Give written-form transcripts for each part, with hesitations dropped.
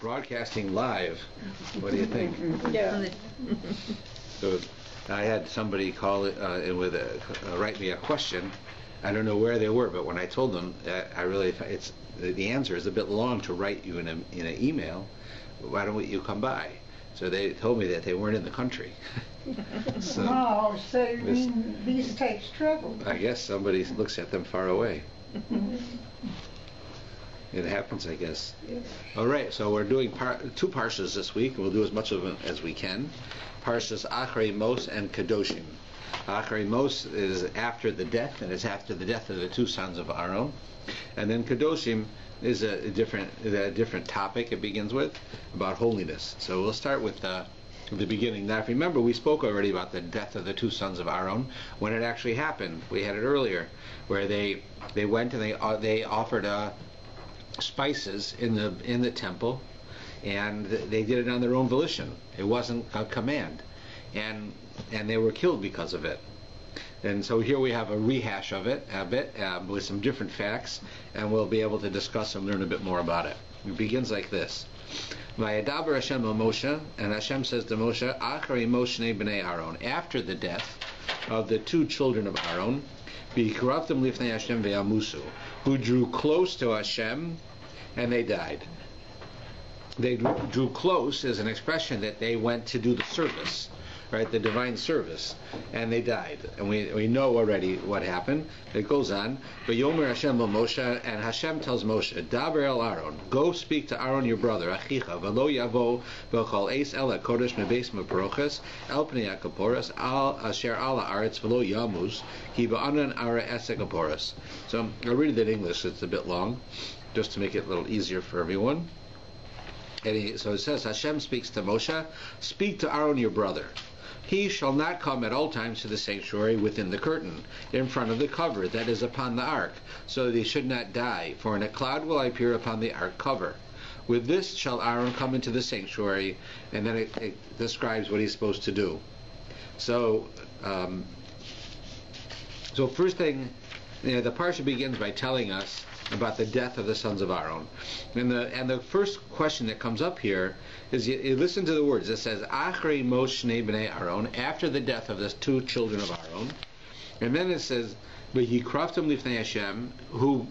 broadcasting live. What do you think? Yeah. So I had somebody call it write me a question. I don't know where they were, but when I told them, the answer is a bit long to write you in an email. Why don't you come by? So they told me that they weren't in the country. So these takes trouble. I guess somebody looks at them far away. It happens, I guess. Yes. All right, so we're doing two parshas this week. We'll do as much of them as we can. Parshas Acharei Mot and Kedoshim. Acharei Mot is after the death, and it's after the death of the two sons of Aaron. And then Kedoshim is a different topic. It begins with about holiness. So we'll start with the beginning. Now, if you remember, we spoke already about the death of the two sons of Aaron when it actually happened. We had it earlier, where they went and they offered spices in the temple, and they did it on their own volition. It wasn't a command, and they were killed because of it. And so here we have a rehash of it a bit with some different facts, and we'll be able to discuss and learn a bit more about it. It begins like this. Vayadaber Hashem el Moshe, and Hashem says to Moshe, Acharei Mot b'nei Aaron, after the death of the two children of Aaron, Vayikra lifnei Hashem ve'amusu, who drew close to Hashem, and they died. They drew close is an expression that they went to do the service, right, the divine service, and they died. And we know already what happened. It goes on. But Yomer Hashem el Moshe, and Hashem tells Moshe, Daber el Aaron, go speak to Aaron your brother, Achicha, v'lo yavo v'chol eis el hakodesh mebeis meparoches, el pnei hakaporos, al asher ala aretz v'lo yamuz, ki ba'anan ara esek haporos. So I'll read it in English. It's a bit long, just to make it a little easier for everyone. So it says, Hashem speaks to Moshe, speak to Aaron your brother. He shall not come at all times to the sanctuary within the curtain, in front of the cover that is upon the ark, so that he should not die, for in a cloud will I appear upon the ark cover. With this shall Aaron come into the sanctuary, and then it describes what he's supposed to do. So first thing, the parsha begins by telling us about the death of the sons of Aaron. And the first question that comes up here is, you listen to the words. It says, Acharei Mot b'nei Aaron, after the death of the two children of Aaron. And then it says, Vayikra lifnei Hashem, who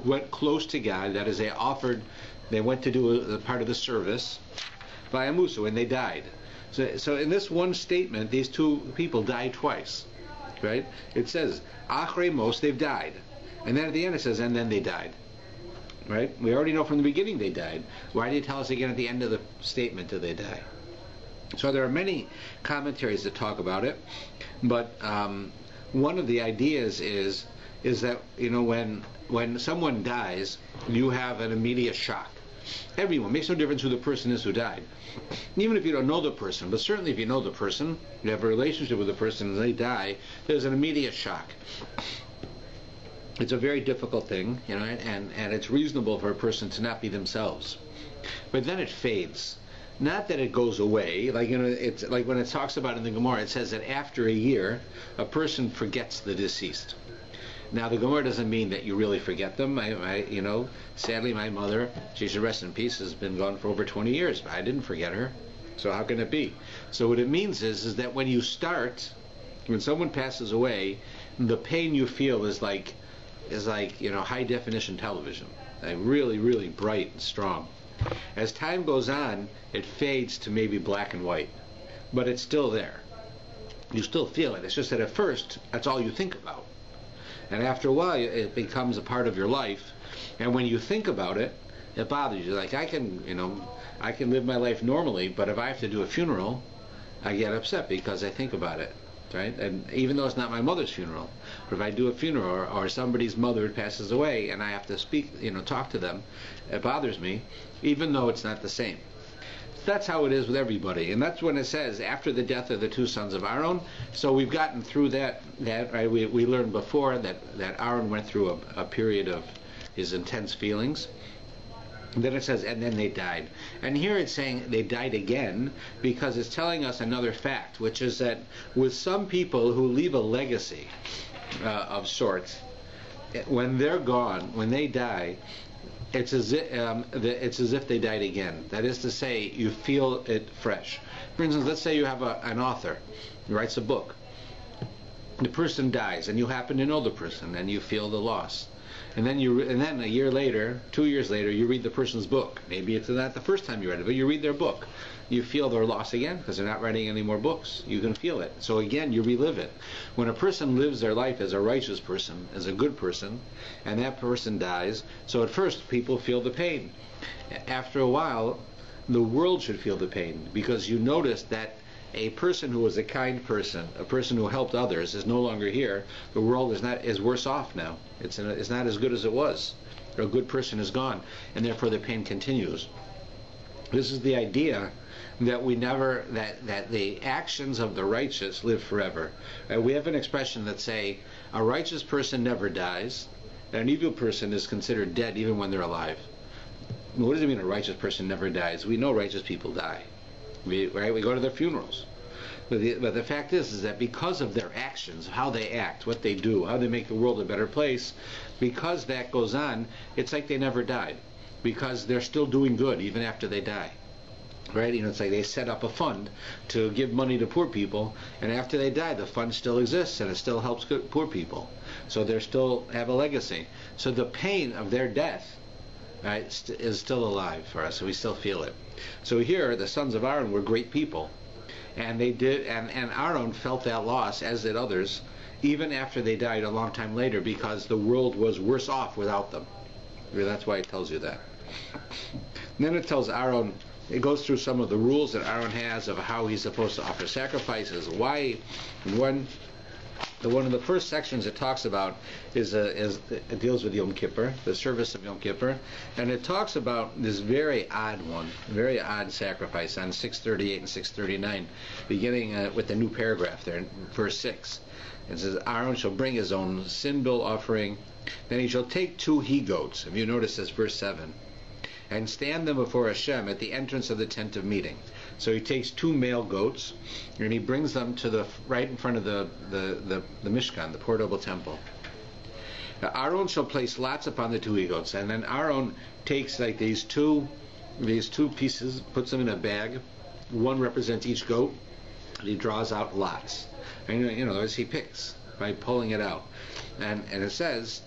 went close to God, that is, they went to do a part of the service, Vayamusu, and they died. So in this one statement, these two people died twice, right? It says, Acharei Mot, they've died. And then at the end it says, and then they died. Right? We already know from the beginning they died. Why do you tell us again at the end of the statement do they die? So there are many commentaries that talk about it, but one of the ideas is that, when someone dies, you have an immediate shock. Everyone, makes no difference who the person is who died. Even if you don't know the person, but certainly if you know the person, you have a relationship with the person and they die, there's an immediate shock. It's a very difficult thing, and it's reasonable for a person to not be themselves. But then it fades. Not that it goes away. It's like when it talks about in the Gemara, it says that after a year, a person forgets the deceased. Now, the Gemara doesn't mean that you really forget them. Sadly, my mother, she should rest in peace, has been gone for over 20 years, but I didn't forget her. So how can it be? So what it means is that when someone passes away, the pain you feel is like high definition television, like really, really bright and strong. As time goes on, it fades to maybe black and white, but it's still there. You still feel it. It's just that at first, that's all you think about, and after a while, it becomes a part of your life. And when you think about it, it bothers you. Like I can live my life normally, but if I have to do a funeral, I get upset because I think about it. Right? And even though it's not my mother's funeral, but if I do a funeral or somebody's mother passes away and I have to talk to them, it bothers me, even though it's not the same. That's how it is with everybody, and that's when it says after the death of the two sons of Aaron. So we've gotten through that right? We learned before that Aaron went through a period of his intense feelings. Then it says, and then they died. And here it's saying they died again because it's telling us another fact, which is that with some people who leave a legacy of sorts, when they're gone, when they die, it's as if they died again. That is to say, you feel it fresh. For instance, let's say you have an author who writes a book. The person dies, and you happen to know the person, and you feel the loss. And then a year later, 2 years later, you read the person's book. Maybe it's not the first time you read it, but you read their book. You feel their loss again because they're not writing any more books. You can feel it. So again, you relive it. When a person lives their life as a righteous person, as a good person, and that person dies, so at first people feel the pain. After a while, the world should feel the pain because you notice that a person who was a kind person, a person who helped others, is no longer here. The world is worse off now. It's not as good as it was. A good person is gone, and therefore the pain continues. This is the idea that that the actions of the righteous live forever. We have an expression that say a righteous person never dies, and an evil person is considered dead even when they're alive. What does it mean a righteous person never dies? We know righteous people die. We go to their funerals. But the fact is that because of their actions, how they act, what they do, how they make the world a better place, because that goes on, it's like they never died. Because they're still doing good even after they die. Right? It's like they set up a fund to give money to poor people, and after they die, the fund still exists and it still helps poor people. So they still have a legacy. So the pain of their death, right, is still alive for us, so we still feel it. So here, the sons of Aaron were great people, and they did, and Aaron felt that loss, as did others, even after they died a long time later, because the world was worse off without them. That's why it tells you that. And then it tells Aaron. It goes through some of the rules that Aaron has of how he's supposed to offer sacrifices, why, and when. One of the first sections it talks about it deals with Yom Kippur, the service of Yom Kippur, and it talks about this very odd sacrifice on 638 and 639, beginning with the new paragraph there in verse 6. It says, Aaron shall bring his own sin bill offering, then he shall take 2 he-goats, if you notice this, verse 7, and stand them before Hashem at the entrance of the tent of meeting. So he takes 2 male goats, and he brings them to right in front of the Mishkan, the portable temple. Now, Aaron shall place lots upon the 2 he-goats, and then Aaron takes like these two pieces, puts them in a bag. One represents each goat, and he draws out lots. And in other words, he picks by pulling it out. And it says,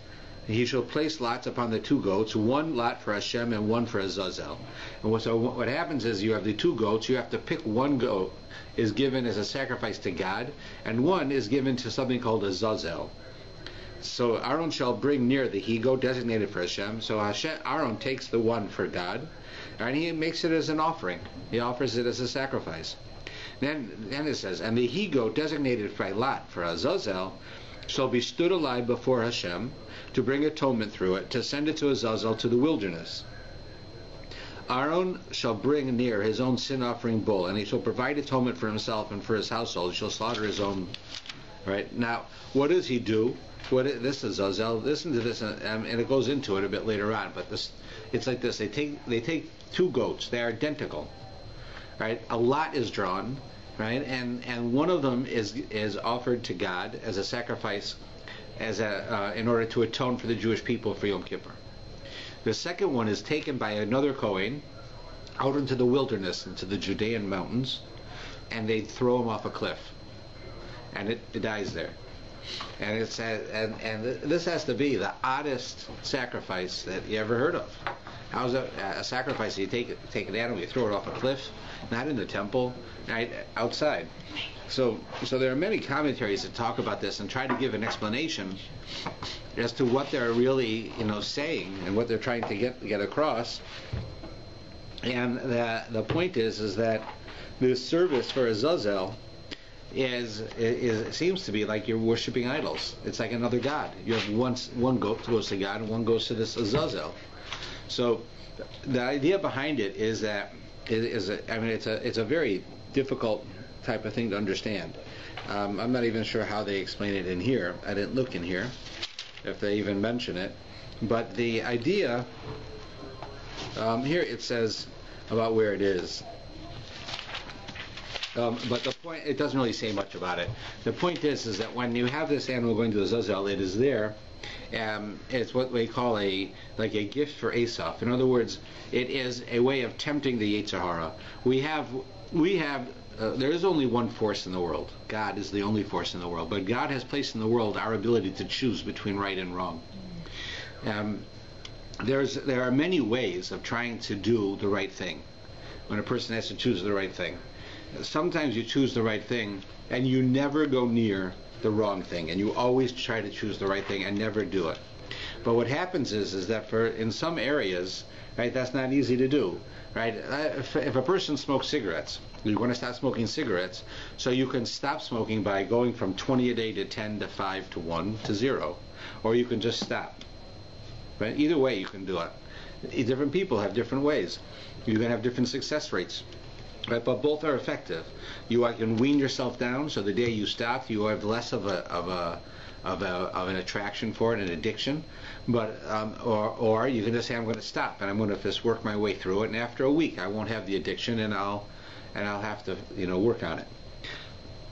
he shall place lots upon the 2 goats, 1 lot for Hashem and 1 for Azazel. And so what happens is you have the 2 goats, you have to pick 1 goat is given as a sacrifice to God, and 1 is given to something called Azazel. So Aaron shall bring near the he-goat designated for Hashem. So Aaron takes the 1 for God, and he makes it as an offering. He offers it as a sacrifice. Then it says, and the he-goat designated by lot for Azazel shall be stood alive before Hashem, to bring atonement through it, to send it to Azazel to the wilderness. Aaron shall bring near his own sin offering bull, and he shall provide atonement for himself and for his household. He shall slaughter his own. Right now, what does he do? This is Azazel. Listen to this, and it goes into it a bit later on. But it's like this: they take 2 goats. They are identical. Right, a lot is drawn. Right, and one of them is offered to God as a sacrifice, in order to atone for the Jewish people for Yom Kippur. The second one is taken by another Kohen out into the wilderness, into the Judean mountains, and they throw him off a cliff, and it dies there. And this has to be the oddest sacrifice that you ever heard of. How's a sacrifice? You take an animal, you throw it off a cliff, not in the temple, right outside. So there are many commentaries that talk about this and try to give an explanation as to what they're really saying and what they're trying to get across. And the point is that this service for Azazel it seems to be like you're worshiping idols. It's like another god. You have one goat goes to God and one goes to this Azazel. So the idea behind it is that it's a very difficult type of thing to understand. I'm not even sure how they explain it in here. I didn't look in here if they even mention it. But the idea here it says about where it is. But the point, it doesn't really say much about it. The point is that when you have this animal going to Azazel, it is there It's what we call a gift for Asaph. In other words, it is a way of tempting the Yetzer Hara. There is only one force in the world. God is the only force in the world. But God has placed in the world our ability to choose between right and wrong. There are many ways of trying to do the right thing when a person has to choose the right thing. Sometimes you choose the right thing and you never go near the wrong thing, and you always try to choose the right thing and never do it. But what happens is that in some areas, right, that's not easy to do, right? If a person smokes cigarettes, you want to stop smoking cigarettes, so you can stop smoking by going from 20 a day to 10 to 5 to 1 to 0, or you can just stop. Right? Either way, you can do it. Different people have different ways. You can have different success rates. Right, but both are effective. You can wean yourself down, so the day you stop, you have less of an attraction for it, an addiction. But or you can just say, I'm going to stop, and I'm going to just work my way through it. And after a week, I won't have the addiction, and I'll have to work on it.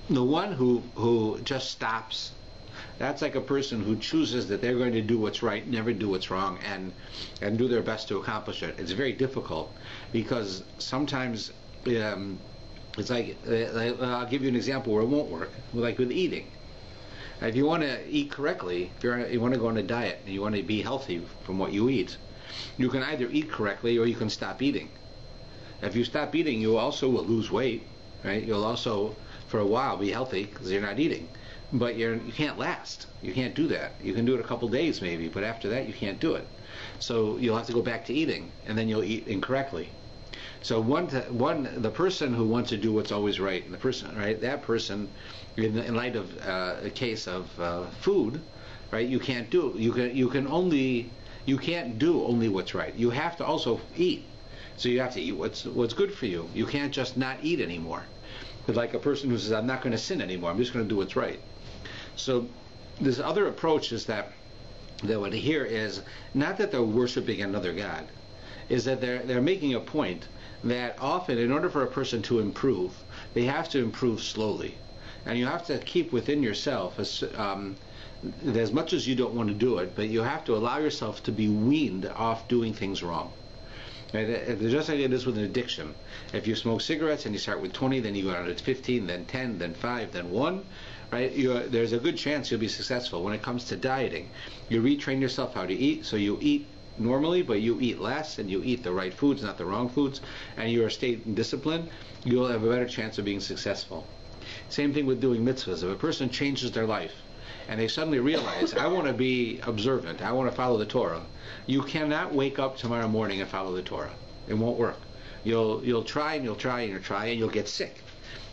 The one who just stops, that's like a person who chooses that they're going to do what's right, never do what's wrong, and do their best to accomplish it. It's very difficult because sometimes. It's like, I'll give you an example where it won't work, like with eating. If you want to eat correctly, if you want to go on a diet and you want to be healthy from what you eat, you can either eat correctly or you can stop eating. If you stop eating, you also will lose weight, right? You'll also, for a while, be healthy because you're not eating. But you can't last. You can't do that. You can do it a couple days maybe, but after that you can't do it. So you'll have to go back to eating, and then you'll eat incorrectly. So the person who wants to do what's always right, and the person, right, that person, in light of a case of food, right, you can't do. You can't do only what's right. You have to also eat. So you have to eat what's good for you. You can't just not eat anymore. But like a person who says, I'm not going to sin anymore. I'm just going to do what's right. So this other approach is that what here is not that they're worshiping another god, is that they're making a point that often, in order for a person to improve, they have to improve slowly, and you have to keep within yourself as much as you don't want to do it, but you have to allow yourself to be weaned off doing things wrong. Right? Just like it is with an addiction. If you smoke cigarettes and you start with 20, then you go down to 15, then 10, then 5, then 1, right? There's a good chance you'll be successful. When it comes to dieting, you retrain yourself how to eat, so you eat normally, but you eat less, and you eat the right foods, not the wrong foods, and you are staying in discipline, you'll have a better chance of being successful. Same thing with doing mitzvahs. If a person changes their life and they suddenly realize, I want to be observant, I want to follow the Torah, you cannot wake up tomorrow morning and follow the Torah. It won't work. You'll try and you'll try and you'll try and you'll get sick,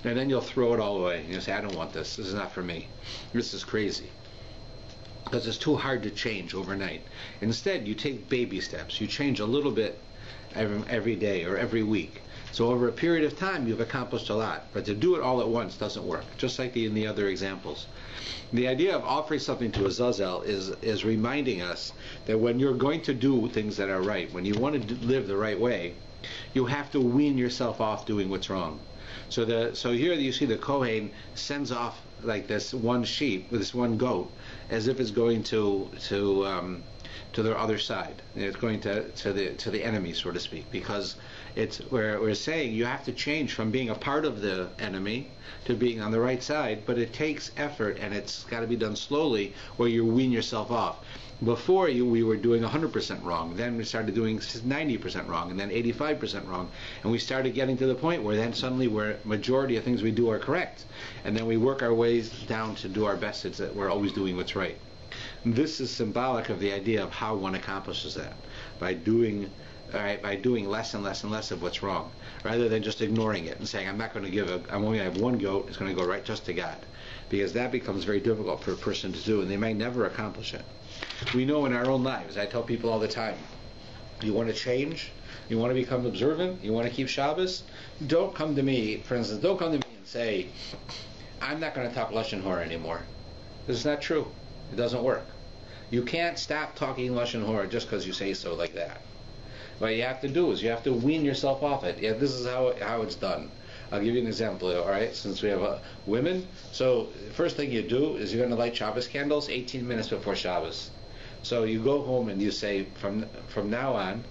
and then you'll throw it all away and you'll say, I don't want this. This is not for me. This is crazy. Because it's too hard to change overnight. Instead, you take baby steps. You change a little bit every day or every week. So over a period of time, you've accomplished a lot. But to do it all at once doesn't work, just like in the other examples. The idea of offering something to Azazel is reminding us that when you're going to do things that are right, when you want to live the right way, you have to wean yourself off doing what's wrong. So here you see the Kohen sends off like this one sheep, this one goat, as if it's going to their other side. It's going to the enemy, so to speak, because we're saying you have to change from being a part of the enemy to being on the right side, but it takes effort, and it's got to be done slowly, where you wean yourself off. Before we were doing 100% wrong, then we started doing 90% wrong, and then 85% wrong, and we started getting to the point where then suddenly majority of things we do are correct, and then we work our ways down to do our best. It's that we're always doing what's right. This is symbolic of the idea of how one accomplishes that, by doing less and less and less of what's wrong, rather than just ignoring it and saying, I'm only going to have one goat, it's going to go right just to God, because that becomes very difficult for a person to do, and they might never accomplish it. We know in our own lives, I tell people all the time, you want to change, you want to become observant, you want to keep Shabbos, don't come to me, for instance, don't come to me and say, I'm not going to talk Lashon Hora anymore. This is not true. It doesn't work. You can't stop talking Lashon Hora just because you say so like that. What you have to do is you have to wean yourself off it. Yeah, this is how it's done. I'll give you an example, all right, since we have women. So the first thing you do is you're going to light Shabbos candles 18 minutes before Shabbos. So you go home and you say, from now on,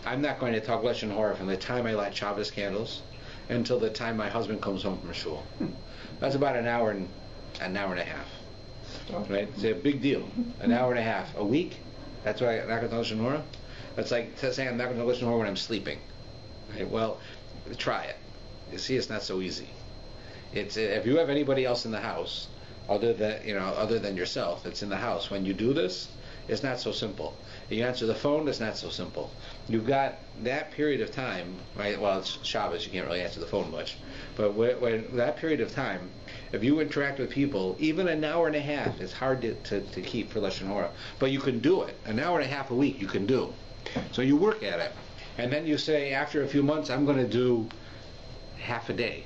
I'm not going to talk Lashon Hara from the time I light Shabbos candles until the time my husband comes home from shul. That's about an hour and a half. Right? It's a big deal. An hour and a half a week. That's why I'm not going to talk Lashon Hara. That's like saying I'm not going to talk Lashon Hara when I'm sleeping. Right? Well, try it. You see, it's not so easy. It's if you have anybody else in the house other than yourself, it's in the house. When you do this, it's not so simple. You answer the phone, it's not so simple. You've got that period of time, right? Well, it's Shabbos, you can't really answer the phone much. But when that period of time, if you interact with people, even an hour and a half is hard to keep for Lashon Hara. But you can do it. An hour and a half a week you can do. So you work at it. And then you say, after a few months, I'm going to do half a day.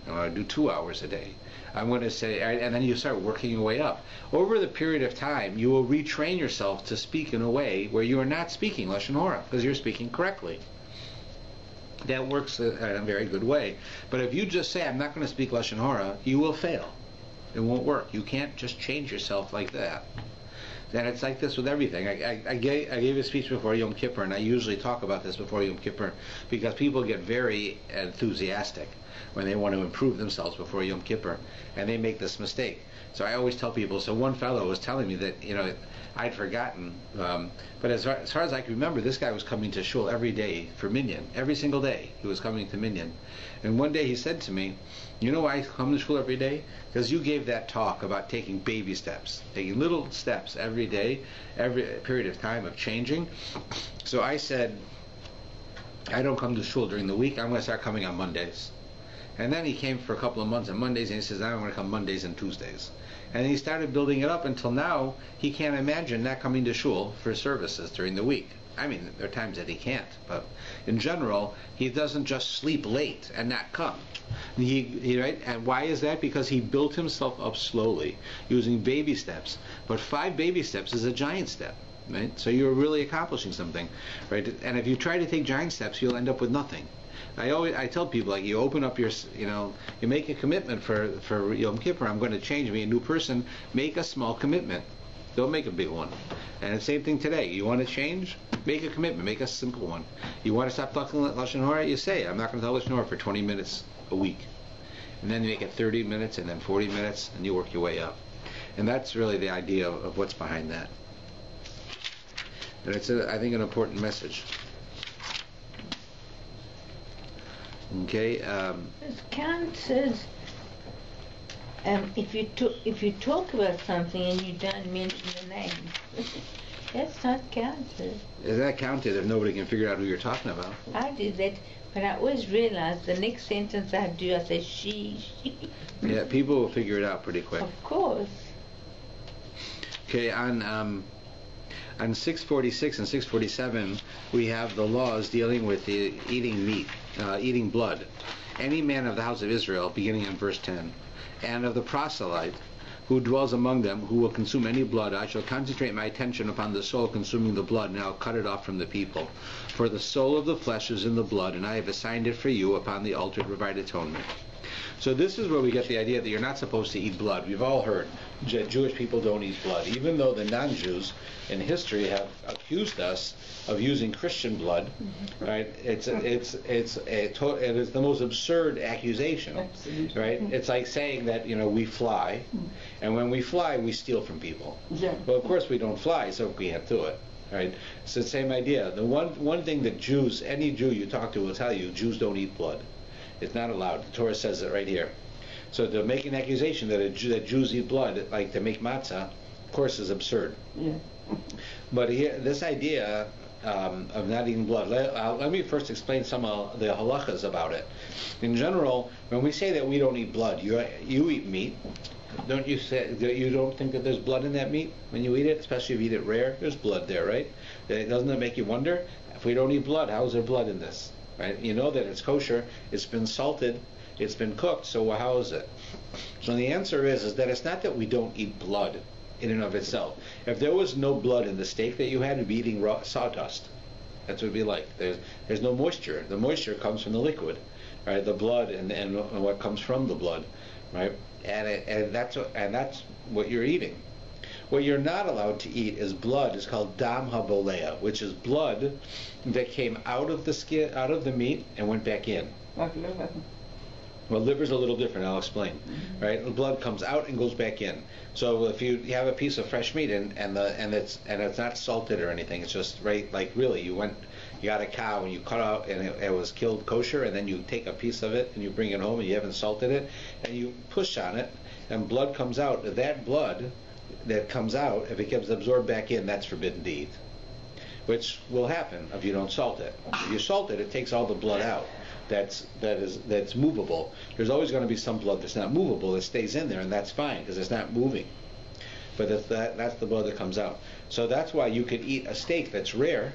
I'm going to do 2 hours a day. I'm going to say, and then you start working your way up. Over the period of time, you will retrain yourself to speak in a way where you are not speaking Lashon Hara, because you're speaking correctly. That works in a very good way. But if you just say, I'm not going to speak Lashon Hara, you will fail. It won't work. You can't just change yourself like that. And it's like this with everything. I gave a speech before Yom Kippur, and I usually talk about this before Yom Kippur because people get very enthusiastic when they want to improve themselves before Yom Kippur, and they make this mistake. So I always tell people, so one fellow was telling me that, I'd forgotten, but as far as I can remember, this guy was coming to shul every day for Minyan. Every single day he was coming to Minyan. And one day he said to me, you know why I come to shul every day? Because you gave that talk about taking baby steps, taking little steps every day, every period of time of changing. So I said, I don't come to shul during the week, I'm going to start coming on Mondays. And then he came for a couple of months on Mondays, and he says, I'm going to come Mondays and Tuesdays. And he started building it up until now he can't imagine not coming to shul for services during the week. I mean, there are times that he can't, but in general, he doesn't just sleep late and not come. Right? And why is that? Because he built himself up slowly, using baby steps. But 5 baby steps is a giant step. Right? So you're really accomplishing something. Right? And if you try to take giant steps, you'll end up with nothing. I tell people, like, you open up your, you make a commitment for Yom Kippur. I'm going to change, be a new person. Make a small commitment. Don't make a big one. And the same thing today. You want to change? Make a commitment. Make a simple one. You want to stop talking Lashon Hara? You say, I'm not going to talk Lashon Hara for 20 minutes a week. And then you make it 30 minutes and then 40 minutes, and you work your way up. And that's really the idea of what's behind that. And it's, I think, an important message. Okay. Kant says, if you talk about something and you don't mention the name, that's not counted. Is that counted if nobody can figure out who you're talking about? I do that, but I always realize the next sentence I do, I say she. Yeah, people will figure it out pretty quick. Of course. Okay, on 646 and 647, we have the laws dealing with the eating meat, eating blood. Any man of the house of Israel, beginning in verse 10, and of the proselyte who dwells among them, who will consume any blood, I shall concentrate my attention upon the soul consuming the blood, and I will cut it off from the people. For the soul of the flesh is in the blood, and I have assigned it for you upon the altar to provide atonement. So this is where we get the idea that you're not supposed to eat blood. We've all heard that Jewish people don't eat blood, even though the non-Jews in history have accused us of using Christian blood. Right? It is the most absurd accusation. Right? It's like saying that we fly, and when we fly, we steal from people. Well, of course we don't fly, so we can't do it. Right? It's the same idea. The one thing that Jews, any Jew you talk to will tell you, Jews don't eat blood. It's not allowed. The Torah says it right here. So to make an accusation that Jews eat blood, like to make matzah, of course, is absurd. Yeah. But here, this idea of not eating blood, let me first explain some of the halachas about it. In general, when we say that we don't eat blood, you eat meat. Don't you say you don't think that there's blood in that meat when you eat it, especially if you eat it rare? There's blood there, right? Doesn't that make you wonder? If we don't eat blood, how is there blood in this? Right? You know that it's kosher, it's been salted, it's been cooked, so how is it? So the answer is that it's not that we don't eat blood in and of itself. If there was no blood in the steak that you had, you'd be eating raw sawdust. That's what it'd be like. There's no moisture. The moisture comes from the liquid, right? The blood and what comes from the blood, right? And that's what you're eating. What you're not allowed to eat is blood. It's called dam habolea, which is blood that came out of the skin, out of the meat, and went back in. Like liver. Well, liver's a little different. I'll explain. Right, the blood comes out and goes back in. So if you have a piece of fresh meat and it's not salted or anything, it's just right, like really, you got a cow and you cut out and it was killed kosher, and then you take a piece of it and you bring it home and you haven't salted it, and you push on it and blood comes out. That blood that comes out, if it gets absorbed back in, that's forbidden to eat, which will happen if you don't salt it. If you salt it, it takes all the blood out. That's movable. There's always going to be some blood that's not movable that stays in there, and that's fine because it's not moving. But that's the blood that comes out. So that's why you could eat a steak that's rare.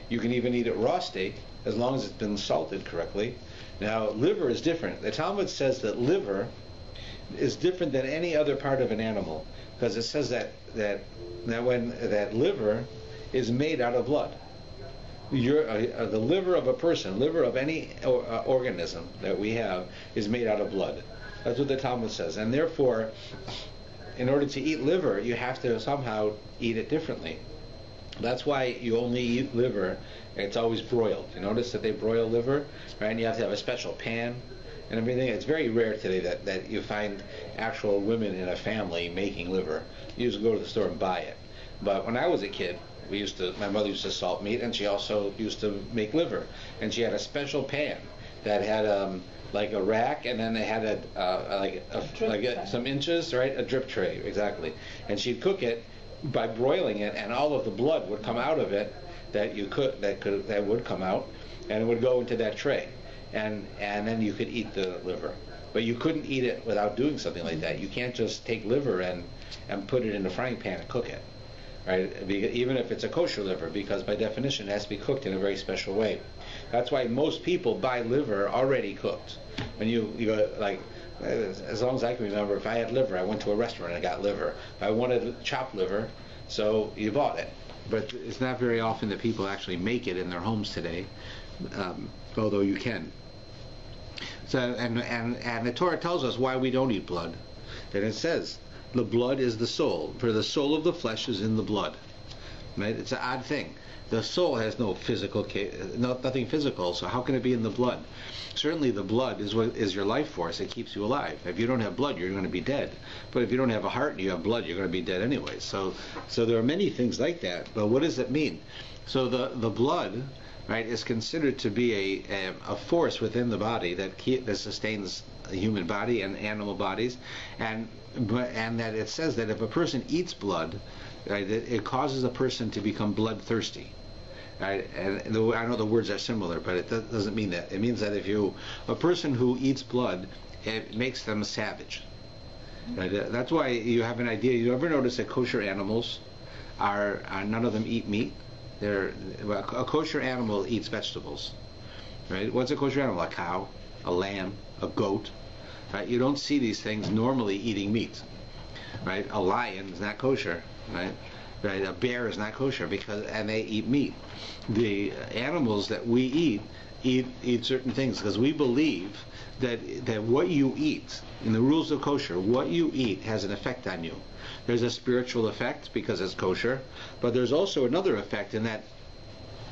You can even eat it raw steak as long as it's been salted correctly. Now, liver is different. The Talmud says that liver is different than any other part of an animal, because it says that liver is made out of blood. The liver of a person, liver of any organism that we have, is made out of blood. That's what the Talmud says. And therefore, in order to eat liver, you have to somehow eat it differently. That's why you only eat liver, and it's always broiled. You notice that they broil liver, right? And you have to have a special pan and everything. It's very rare today that you find actual women in a family making liver. You just go to the store and buy it. But when I was a kid, my mother used to salt meat, and she also used to make liver. And she had a special pan that had like a rack, and then it had some inches, right? A drip tray, exactly. And she'd cook it by broiling it, and all of the blood would come out of it that would come out, and it would go into that tray, and then you could eat the liver. But you couldn't eat it without doing something like that. You can't just take liver and put it in the frying pan and cook it. Right? Even if it's a kosher liver, because by definition it has to be cooked in a very special way. That's why most people buy liver already cooked. When you go, like, as long as I can remember, if I had liver, I went to a restaurant and I got liver. If I wanted chopped liver, so you bought it. But it's not very often that people actually make it in their homes today, although you can. So and the Torah tells us why we don't eat blood. And it says, the blood is the soul, for the soul of the flesh is in the blood. Right? It's an odd thing. The soul has no physical, nothing physical, so how can it be in the blood? Certainly the blood is your life force. It keeps you alive. If you don't have blood, you're going to be dead. But if you don't have a heart and you have blood, you're going to be dead anyway. So there are many things like that. But what does it mean? So the blood, right, is considered to be a force within the body that sustains a human body and animal bodies, and that it says that if a person eats blood, right, it causes a person to become bloodthirsty. Right? And I know the words are similar, but it doesn't mean that. It means that a person who eats blood, it makes them savage. Right? That's why you have an idea. You ever notice that kosher animals are none of them eat meat? A kosher animal eats vegetables. Right? What's a kosher animal? A cow, a lamb, a goat. Right? You don't see these things normally eating meat. Right? A lion is not kosher. Right? Right? A bear is not kosher and they eat meat. The animals that we eat certain things because we believe that what you eat, in the rules of kosher, what you eat has an effect on you. There's a spiritual effect because it's kosher, but there's also another effect in that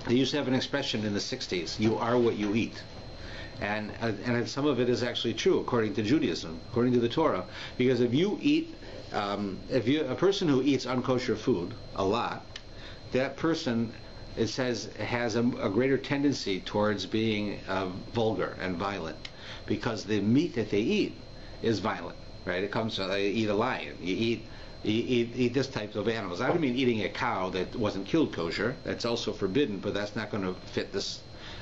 they used to have an expression in the 60s, you are what you eat. And some of it is actually true according to Judaism, according to the Torah, because if you eat a person who eats unkosher food a lot, that person, it says, has a greater tendency towards being vulgar and violent, because the meat that they eat is violent, right? It comes from, they eat a lion, you eat this type of animals. I don't mean eating a cow that wasn't killed kosher. That's also forbidden, but that's not going to fit this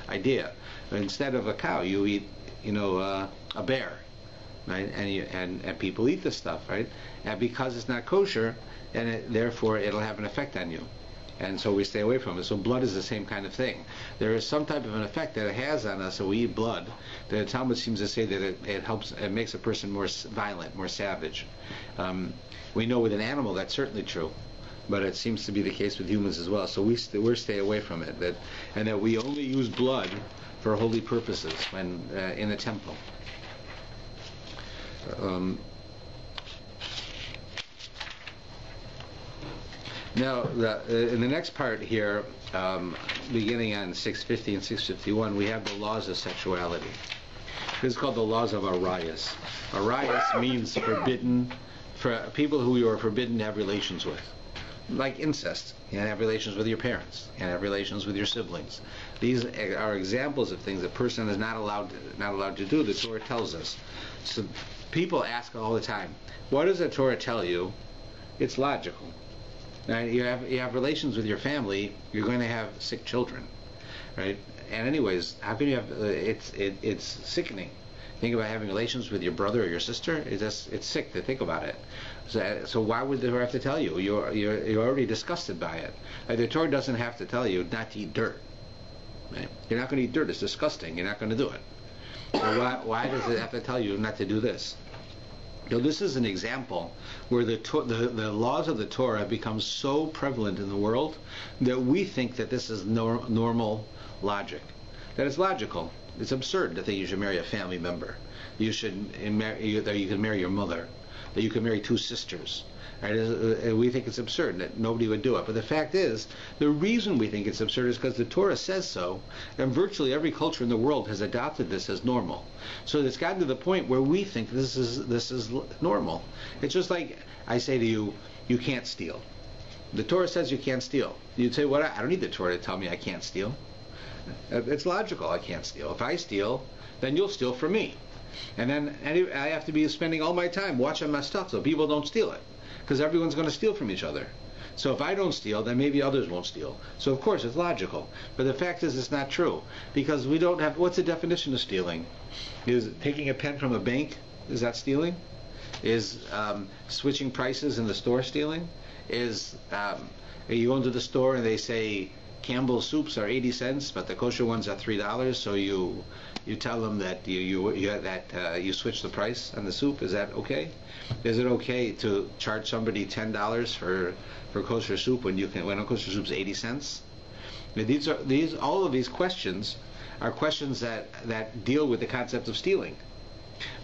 idea. Instead of a cow, you eat, a bear. Right? And people eat this stuff, right? And because it's not kosher, and therefore it'll have an effect on you, and so we stay away from it. So blood is the same kind of thing. There is some type of an effect that it has on us, so we eat blood. The Talmud seems to say that it makes a person more violent, more savage. We know with an animal that's certainly true, but it seems to be the case with humans as well. So we stay away from it, and that we only use blood for holy purposes when in the temple. Now, in the next part here, beginning on 650 and 651, we have the laws of sexuality. This is called the laws of arayas. Arayas means forbidden, for people who you are forbidden to have relations with. Like incest. You can't have relations with your parents. You can't have relations with your siblings. These are examples of things a person is not allowed to do. The Torah tells us. So people ask all the time, what does the Torah tell you? It's logical. Now, you have relations with your family, you're going to have sick children, right? And anyways, how can you have? It's sickening. Think about having relations with your brother or your sister. It's sick to think about it. So why would the Torah have to tell you? You're already disgusted by it. Like the Torah doesn't have to tell you not to eat dirt. Right? You're not going to eat dirt. It's disgusting. You're not going to do it. So why does it have to tell you not to do this? So this is an example where the laws of the Torah have become so prevalent in the world that we think that this is normal logic. That it's logical. It's absurd to think you should marry a family member. That you can marry your mother. That you can marry two sisters. Right? We think it's absurd that nobody would do it. But the fact is, the reason we think it's absurd is because the Torah says so, and virtually every culture in the world has adopted this as normal. So it's gotten to the point where we think this is normal. It's just like I say to you, you can't steal. The Torah says you can't steal. You'd say, "What? I don't need the Torah to tell me I can't steal." It's logical. I can't steal. If I steal, then you'll steal from me, and then I have to be spending all my time watching my stuff so people don't steal it. Because everyone's going to steal from each other. So if I don't steal, then maybe others won't steal. So of course it's logical. But the fact is it's not true. Because we don't have, what's the definition of stealing? Is taking a pen from a bank, is that stealing? Is switching prices in the store stealing? Is you go into the store and they say Campbell's soups are 80 cents, but the kosher ones are $3, so you tell them that you switch the price on the soup. Is that okay? Is it okay to charge somebody $10 for kosher soup when a kosher soup's 80 cents? Now, all of these questions are questions that deal with the concept of stealing.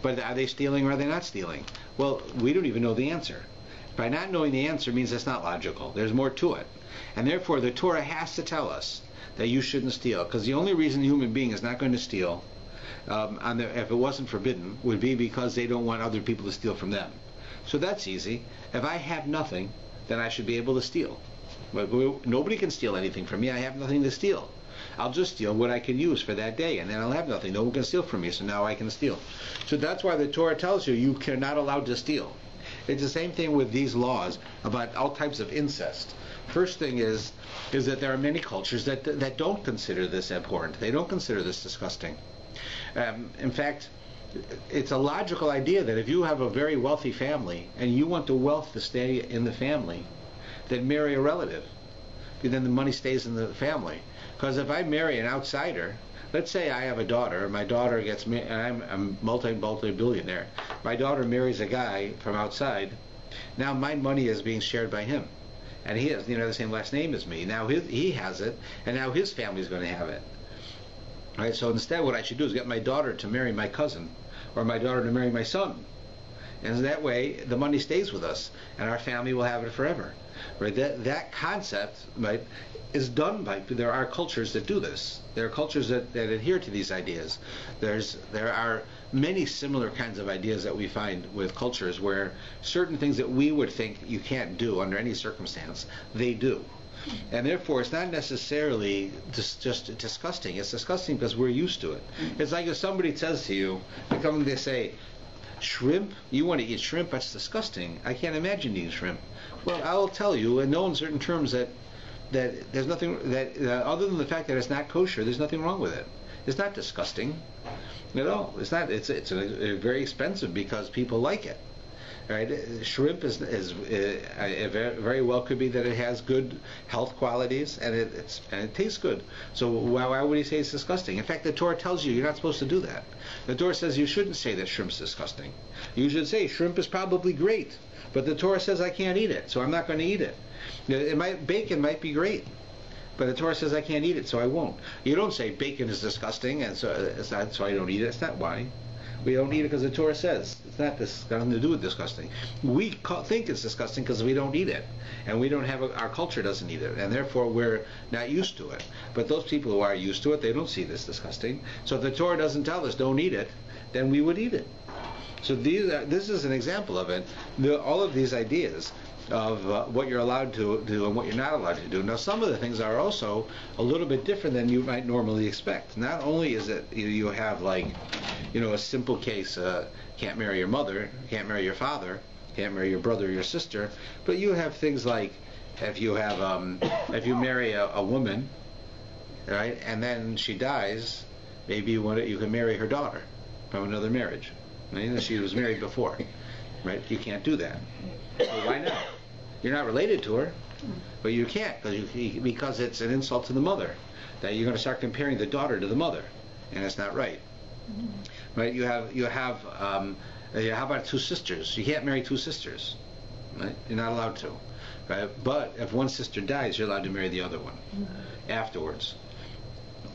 But are they stealing or are they not stealing? Well, we don't even know the answer. By not knowing the answer means it's not logical. There's more to it. And therefore the Torah has to tell us that you shouldn't steal, because the only reason a human being is not going to steal, if it wasn't forbidden, would be because they don't want other people to steal from them. So that's easy. If I have nothing, then I should be able to steal. But nobody can steal anything from me. I have nothing to steal. I'll just steal what I can use for that day, and then I'll have nothing. No one can steal from me, so now I can steal. So that's why the Torah tells you you're not allowed to steal. It's the same thing with these laws about all types of incest. First thing is that there are many cultures that don't consider this abhorrent. They don't consider this disgusting. In fact, it's a logical idea that if you have a very wealthy family and you want the wealth to stay in the family, then marry a relative. Then the money stays in the family. Because if I marry an outsider, let's say I have a daughter, my daughter gets married, and I'm a multi-billionaire. My daughter marries a guy from outside. Now my money is being shared by him. And he has, the same last name as me. Now he has it, and now his family is going to have it. Right? So instead, what I should do is get my daughter to marry my cousin, or my daughter to marry my son. And that way, the money stays with us, and our family will have it forever. Right? That concept, right, is done by. There are cultures that do this. There are cultures that adhere to these ideas. There are many similar kinds of ideas that we find with cultures where certain things that we would think you can't do under any circumstance, they do. And therefore, it's not necessarily just disgusting. It's disgusting because we're used to it. It's like if somebody says to you, they say, shrimp? You want to eat shrimp? That's disgusting. I can't imagine eating shrimp. Well, I'll tell you, in no uncertain terms, that there's nothing other than the fact that it's not kosher. There's nothing wrong with it. It's not disgusting at all. It's not. It's very expensive because people like it. Right? Shrimp is very well could be that it has good health qualities and it tastes good. So why would he say it's disgusting? In fact, the Torah tells you you're not supposed to do that. The Torah says you shouldn't say that shrimp's disgusting. You should say shrimp is probably great, but the Torah says I can't eat it, so I'm not going to eat it. Bacon might be great, but the Torah says I can't eat it, so I won't. You don't say bacon is disgusting, and so I don't eat it. It's not why. We don't eat it because the Torah says. not got nothing to do with disgusting. We think it's disgusting because we don't eat it, and we don't have our culture doesn't eat it, and therefore we're not used to it. But those people who are used to it, they don't see this disgusting. So if the Torah doesn't tell us don't eat it, then we would eat it. So this is an example of it. All of these ideas of what you're allowed to do and what you're not allowed to do. Now, some of the things are also a little bit different than you might normally expect. Not only is it you have like, a simple case, can't marry your mother, can't marry your father, can't marry your brother or your sister, but you have things like if you marry a woman, right, and then she dies, maybe you can marry her daughter from another marriage. Right? She was married before, right? You can't do that. Well, why not? You're not related to her, but you can't because it's an insult to the mother. That you're going to start comparing the daughter to the mother, and it's not right. Right? You have how about two sisters? You can't marry two sisters. Right? You're not allowed to. Right? But if one sister dies, you're allowed to marry the other one afterwards.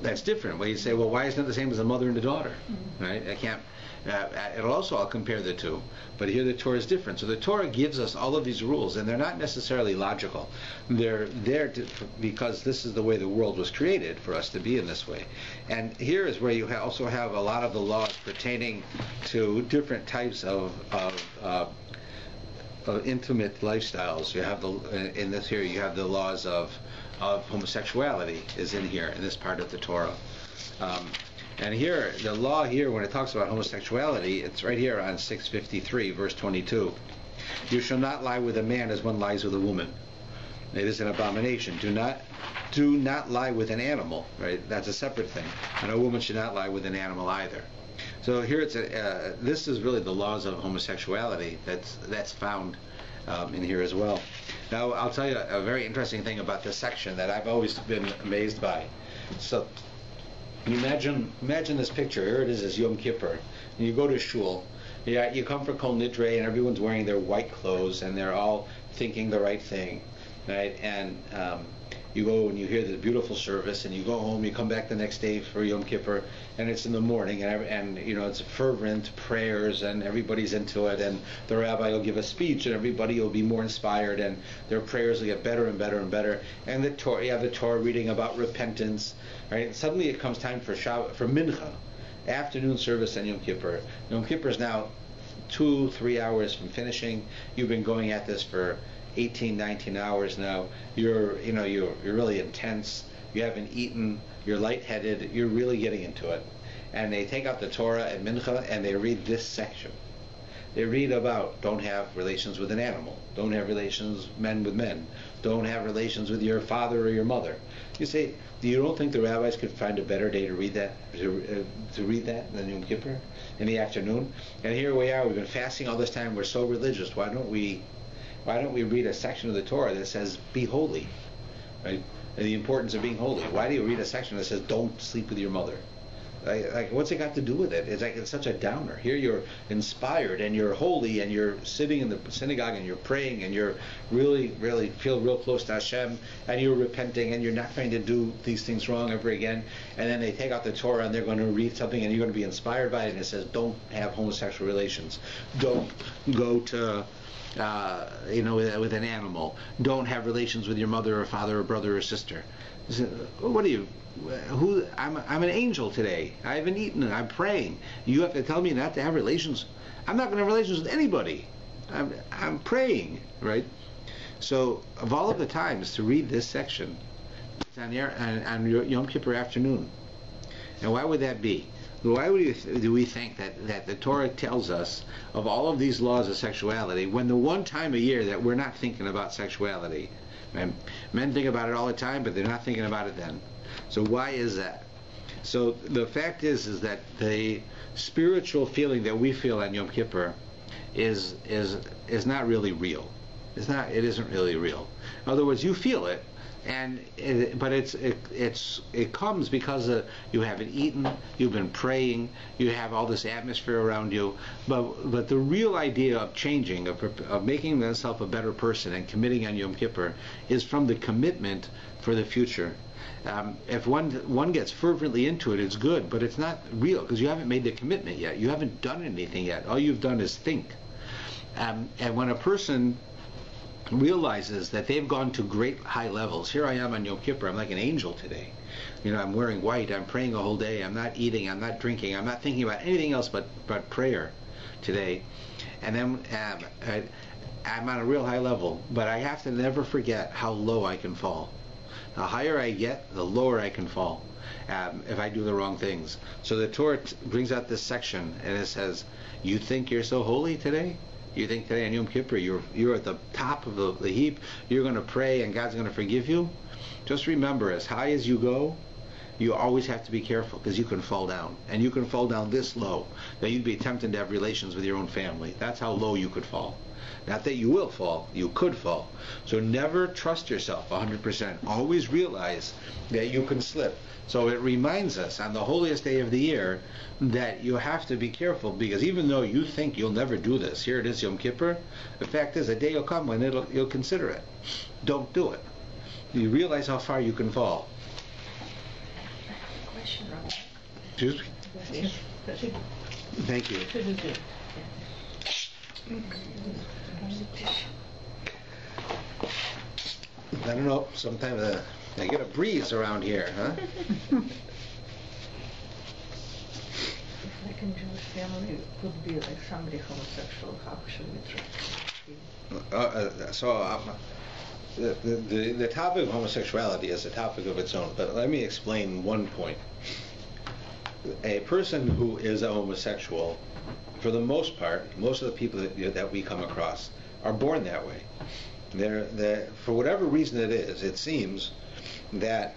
That's different. Well, you say, well, why isn't it the same as a mother and a daughter? Right? I can't. I'll compare the two, but here the Torah is different. So the Torah gives us all of these rules, and they're not necessarily logical. They're there because this is the way the world was created, for us to be in this way. And here is where you also have a lot of the laws pertaining to different types of intimate lifestyles. You have in this here you have the laws of homosexuality is in here in this part of the Torah. And here, the law here, when it talks about homosexuality, it's right here on 653, verse 22. You shall not lie with a man as one lies with a woman. It is an abomination. Do not lie with an animal, right? That's a separate thing. And a woman should not lie with an animal either. So here this is really the laws of homosexuality that's found in here as well. Now, I'll tell you a very interesting thing about this section that I've always been amazed by. So, imagine this picture. Here it is Yom Kippur. And you go to shul. You come for Kol Nidre, and everyone's wearing their white clothes, and they're all thinking the right thing, right? And you go and you hear the beautiful service, and you go home. You come back the next day for Yom Kippur, and it's in the morning, and it's fervent prayers, and everybody's into it, and the rabbi will give a speech, and everybody will be more inspired, and their prayers will get better and better and better. And you have the Torah reading about repentance. Right? Suddenly it comes time for Mincha, afternoon service on Yom Kippur. Yom Kippur is now 2-3 hours from finishing. You've been going at this for 18, 19 hours now. You're really intense. You haven't eaten. You're lightheaded. You're really getting into it. And they take out the Torah at Mincha and they read this section. They read about don't have relations with an animal. Don't have relations men with men. Don't have relations with your father or your mother. You say, you don't think the rabbis could find a better day to read that than Yom Kippur in the afternoon? And here we are. We've been fasting all this time. We're so religious. Why don't we read a section of the Torah that says be holy, right? And the importance of being holy. Why do you read a section that says don't sleep with your mother? Like, what's it got to do with it? It's such a downer. Here you're inspired and you're holy and you're sitting in the synagogue and you're praying and you're really, really feel real close to Hashem and you're repenting and you're not going to do these things wrong ever again. And then they take out the Torah and they're going to read something and you're going to be inspired by it, and it says don't have homosexual relations. Don't go to with an animal. Don't have relations with your mother or father or brother or sister. What are you? I'm an angel today. I haven't eaten. I'm praying. You have to tell me not to have relations. I'm not going to have relations with anybody. I'm praying, right? So of all of the times to read this section, it's on Yom Kippur afternoon. And why would that be? Why do we think that the Torah tells us of all of these laws of sexuality when the one time a year that we're not thinking about sexuality? Men think about it all the time, but they're not thinking about it then. So why is that? So the fact is that the spiritual feeling that we feel on Yom Kippur is not really real. It isn't really real. In other words, you feel it, But it comes because you haven't eaten, you've been praying, you have all this atmosphere around you. But the real idea of changing, of making oneself a better person and committing on Yom Kippur, is from the commitment for the future. If one gets fervently into it, it's good, but it's not real because you haven't made the commitment yet. You haven't done anything yet. All you've done is think. And when a person realizes that they've gone to great high levels. Here I am on Yom Kippur. I'm like an angel today. I'm wearing white. I'm praying a whole day. I'm not eating. I'm not drinking. I'm not thinking about anything else but prayer today. And then I'm on a real high level. But I have to never forget how low I can fall. The higher I get, the lower I can fall if I do the wrong things. So the Torah brings out this section, and it says, you think you're so holy today? You think today on Yom Kippur you're at the top of the heap, you're going to pray and God's going to forgive you? Just remember, as high as you go, you always have to be careful because you can fall down. And you can fall down this low that you'd be tempted to have relations with your own family. That's how low you could fall. Not that you will fall, you could fall. So never trust yourself 100%. Always realize that you can slip. So it reminds us on the holiest day of the year that you have to be careful, because even though you think you'll never do this, here it is Yom Kippur, the fact is a day will come when you'll consider it. Don't do it. You realize how far you can fall. Question, Rabbi. Excuse me? Thank you. I don't know, sometimes I get a breeze around here, huh? Like in Jewish family, it could be like somebody homosexual. How should we treat the topic of homosexuality is a topic of its own, but let me explain one point. A person who is a homosexual, for the most part, most of the people that we come across are born that way. They're, for whatever reason it is, it seems that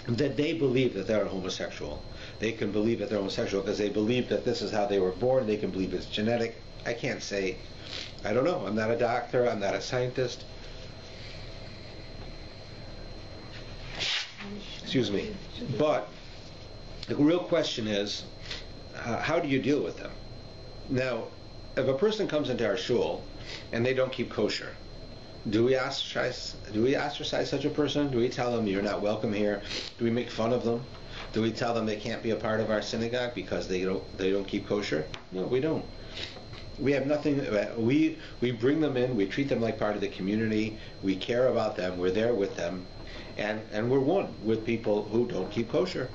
they believe that they're homosexual. They can believe that they're homosexual because they believe that this is how they were born. They can believe it's genetic. I can't say. I don't know. I'm not a doctor. I'm not a scientist. Excuse me. But the real question is, how do you deal with them? Now, if a person comes into our shul and they don't keep kosher, do we ostracize such a person? Do we tell them you're not welcome here? Do we make fun of them? Do we tell them they can't be a part of our synagogue because they don't keep kosher? No, we don't. We have nothing. We bring them in. We treat them like part of the community. We care about them. We're there with them, and we're one with people who don't keep kosher.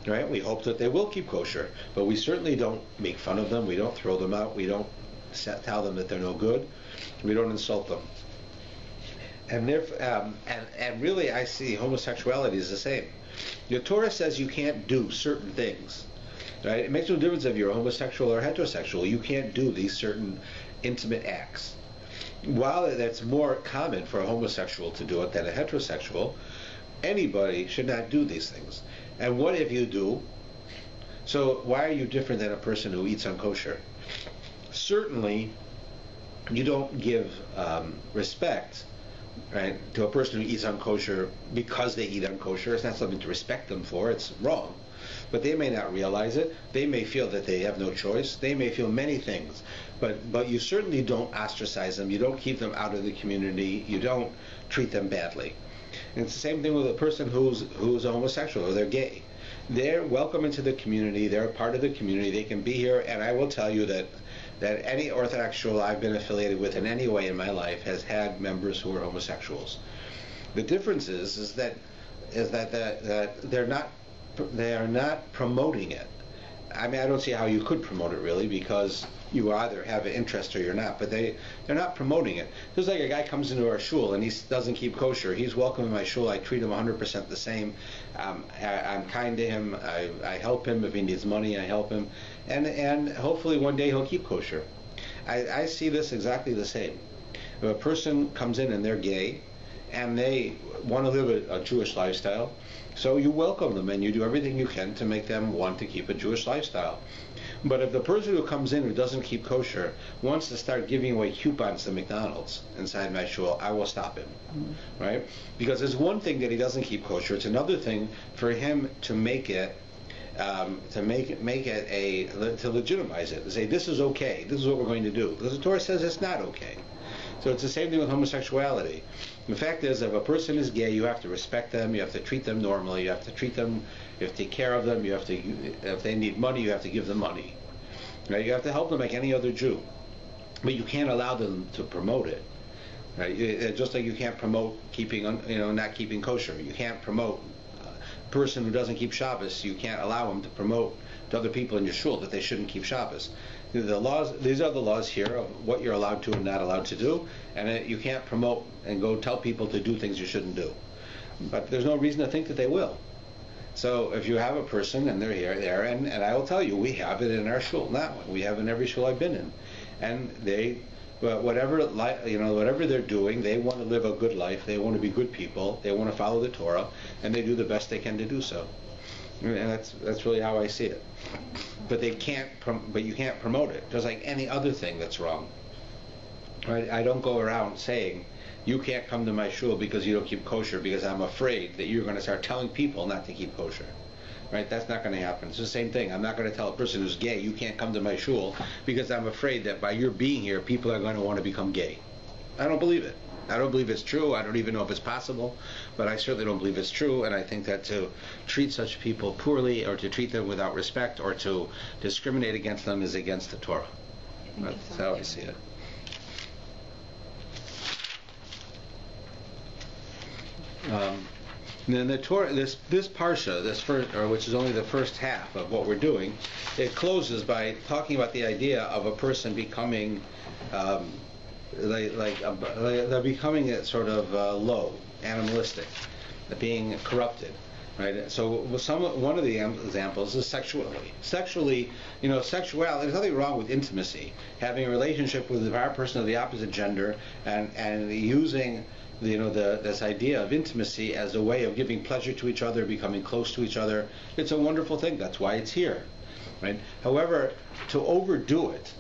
Right? We hope that they will keep kosher, but we certainly don't make fun of them. We don't throw them out. We don't tell them that they're no good. We don't insult them. And really, I see homosexuality is the same. The Torah says you can't do certain things. Right? It makes no difference if you're homosexual or heterosexual. You can't do these certain intimate acts. While that's more common for a homosexual to do it than a heterosexual, anybody should not do these things. And what if you do? So why are you different than a person who eats unkosher? Certainly, you don't give respect, right, to a person who eats unkosher because they eat unkosher. It's not something to respect them for. It's wrong. But they may not realize it. They may feel that they have no choice. They may feel many things. But you certainly don't ostracize them. You don't keep them out of the community. You don't treat them badly. And it's the same thing with a person who's a homosexual or they're gay. They're welcome into the community. They're a part of the community. They can be here. And I will tell you that any Orthodox shul I've been affiliated with in any way in my life has had members who are homosexuals. The difference is that they are not promoting it. I mean, I don't see how you could promote it really, because you either have an interest or you're not, but they're not promoting it. Just like a guy comes into our shul and he doesn't keep kosher, he's welcome in my shul. I treat him 100% the same. I'm kind to him. I help him if he needs money. I help him, and hopefully one day he'll keep kosher. I see this exactly the same. If a person comes in and they're gay and they want to live a Jewish lifestyle, so you welcome them and you do everything you can to make them want to keep a Jewish lifestyle. But if the person who comes in who doesn't keep kosher wants to start giving away coupons to McDonald's inside my shul, I will stop him, right? Because it's one thing that he doesn't keep kosher. It's another thing for him to make it to legitimize it, to say this is okay, this is what we're going to do, because the Torah says it's not okay. So it's the same thing with homosexuality. The fact is, if a person is gay, you have to respect them, you have to treat them normally, you have to treat them, you have to take care of them, you have to, if they need money, you have to give them money. Right? You have to help them like any other Jew. But you can't allow them to promote it. Right? Just like you can't promote not keeping kosher. You can't promote a person who doesn't keep Shabbos. You can't allow him to promote to other people in your shul that they shouldn't keep Shabbos. The laws, these are the laws here of what you're allowed to and not allowed to do, and you can't promote and go tell people to do things you shouldn't do. But there's no reason to think that they will. So if you have a person and they're here, there, and I will tell you, we have it in our shul now. We have it in every shul I've been in, and they, whatever they're doing, they want to live a good life. They want to be good people. They want to follow the Torah, and they do the best they can to do so. And that's really how I see it. But you can't promote it, just like any other thing that's wrong. Right? I don't go around saying, you can't come to my shul because you don't keep kosher, because I'm afraid that you're going to start telling people not to keep kosher. Right? That's not going to happen. It's the same thing. I'm not going to tell a person who's gay, you can't come to my shul, because I'm afraid that by your being here, people are going to want to become gay. I don't believe it. I don't believe it's true. I don't even know if it's possible, but I certainly don't believe it's true, and I think that to treat such people poorly, or to treat them without respect, or to discriminate against them is against the Torah. That's how I see it. Then the Torah, this parsha, which is only the first half of what we're doing, it closes by talking about the idea of a person becoming they're becoming sort of low, animalistic, being corrupted, right? So one of the examples is sexuality. Sexuality, sexuality. There's nothing wrong with intimacy, having a relationship with a person of the opposite gender, and using this idea of intimacy as a way of giving pleasure to each other, becoming close to each other. It's a wonderful thing. That's why it's here, right? However, to overdo it,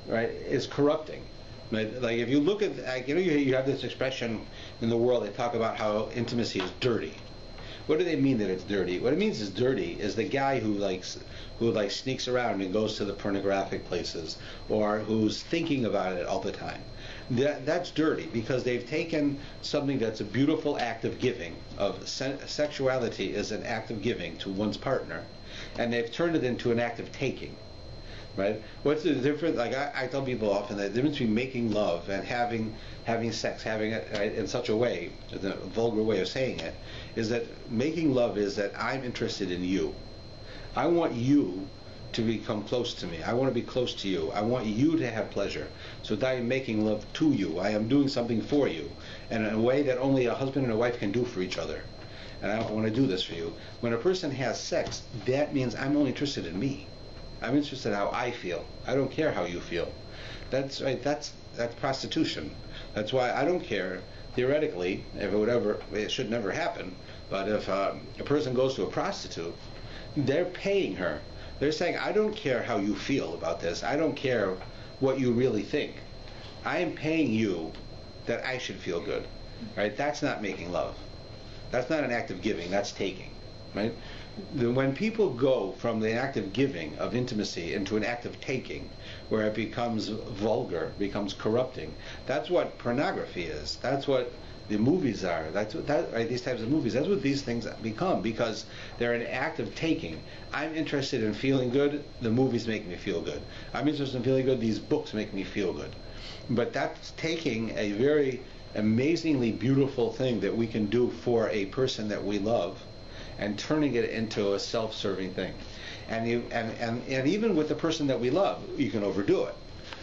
right, is corrupting. Right? Like if you look at, you have this expression in the world, they talk about how intimacy is dirty. What do they mean that it's dirty? What it means is dirty is the guy who sneaks around and goes to the pornographic places, or who's thinking about it all the time. That's dirty, because they've taken something that's a beautiful act of giving, of sexuality is an act of giving to one's partner, and they've turned it into an act of taking. Right? What's the difference? Like I tell people often, that the difference between making love and having sex, having it in such a way, the vulgar way of saying it, is that making love is that I'm interested in you. I want you to become close to me. I want to be close to you. I want you to have pleasure. So that I am making love to you. I am doing something for you, and in a way that only a husband and a wife can do for each other. And I want to do this for you. When a person has sex, that means I'm only interested in me. I'm interested in how I feel. I don't care how you feel. That's right. That's prostitution. That's why I don't care, theoretically, if it should never happen, but if a person goes to a prostitute, they're paying her. They're saying, I don't care how you feel about this. I don't care what you really think. I am paying you that I should feel good. Right? That's not making love. That's not an act of giving. That's taking. Right? When people go from the act of giving, of intimacy, into an act of taking, where it becomes vulgar, becomes corrupting, that's what pornography is. That's what the movies are. Right, these types of movies. That's what these things become, because they're an act of taking. I'm interested in feeling good. The movies make me feel good. I'm interested in feeling good. These books make me feel good. But that's taking a very amazingly beautiful thing that we can do for a person that we love, and turning it into a self-serving thing. And even with the person that we love, you can overdo it.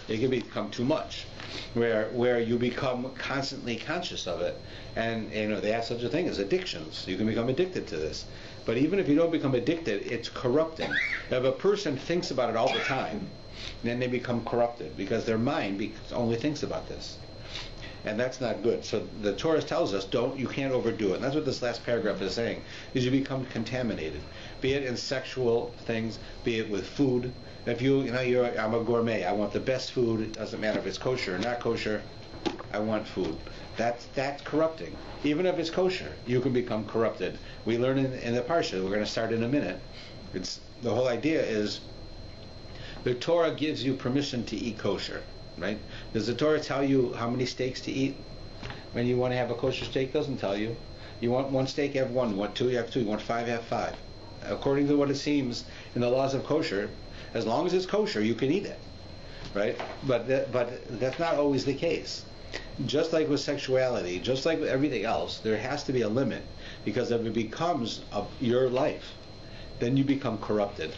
It can become too much, where you become constantly conscious of it. And they have such a thing as addictions. You can become addicted to this. But even if you don't become addicted, it's corrupting. If a person thinks about it all the time, then they become corrupted, because their mind only thinks about this. and that's not good. So the Torah tells us you can't overdo it. And that's what this last paragraph is saying, is you become contaminated, be it in sexual things, be it with food. If I'm a gourmet, I want the best food. It doesn't matter if it's kosher or not kosher. I want food. That's corrupting. Even if it's kosher, you can become corrupted. We learn in the parsha. We're going to start in a minute. The whole idea is the Torah gives you permission to eat kosher, right? Does the Torah tell you how many steaks to eat when you want to have a kosher steak? It doesn't tell you. You want one steak, have one. You want two, you have two. You want five, have five. According to what it seems in the laws of kosher, as long as it's kosher, you can eat it, right? But that's not always the case. Just like with sexuality, just like with everything else, there has to be a limit, because if it becomes your life, then you become corrupted.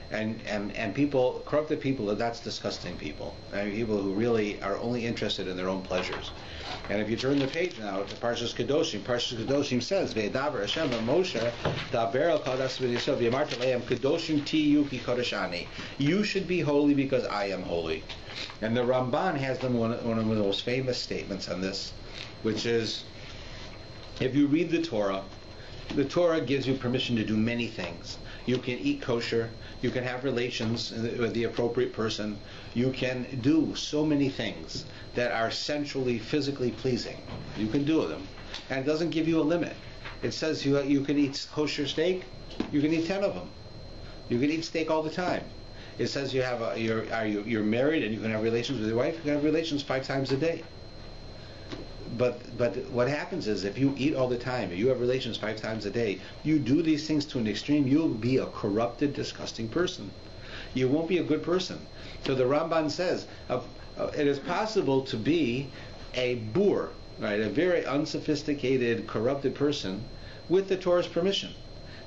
And corrupted people, that's disgusting people. I mean, people who really are only interested in their own pleasures. And if you turn the page now to Parshas Kedoshim says, Ve'daber Hashem Moshe, Daber al Kadas v'Yisrael v'Yamarta lehem Kedoshim tiyu ki kodeshani. You should be holy because I am holy. And the Ramban has one of the most famous statements on this, which is, if you read the Torah gives you permission to do many things. You can eat kosher. You can have relations with the appropriate person. You can do so many things that are sensually, physically pleasing. You can do them. And it doesn't give you a limit. It says you can eat kosher steak. You can eat 10 of them. You can eat steak all the time. It says you're married and you can have relations with your wife. You can have relations 5 times a day. But what happens is, if you eat all the time, if you have relations 5 times a day, you do these things to an extreme, you'll be a corrupted, disgusting person. You won't be a good person. So the Ramban says, it is possible to be a boor, right, a very unsophisticated, corrupted person with the Torah's permission,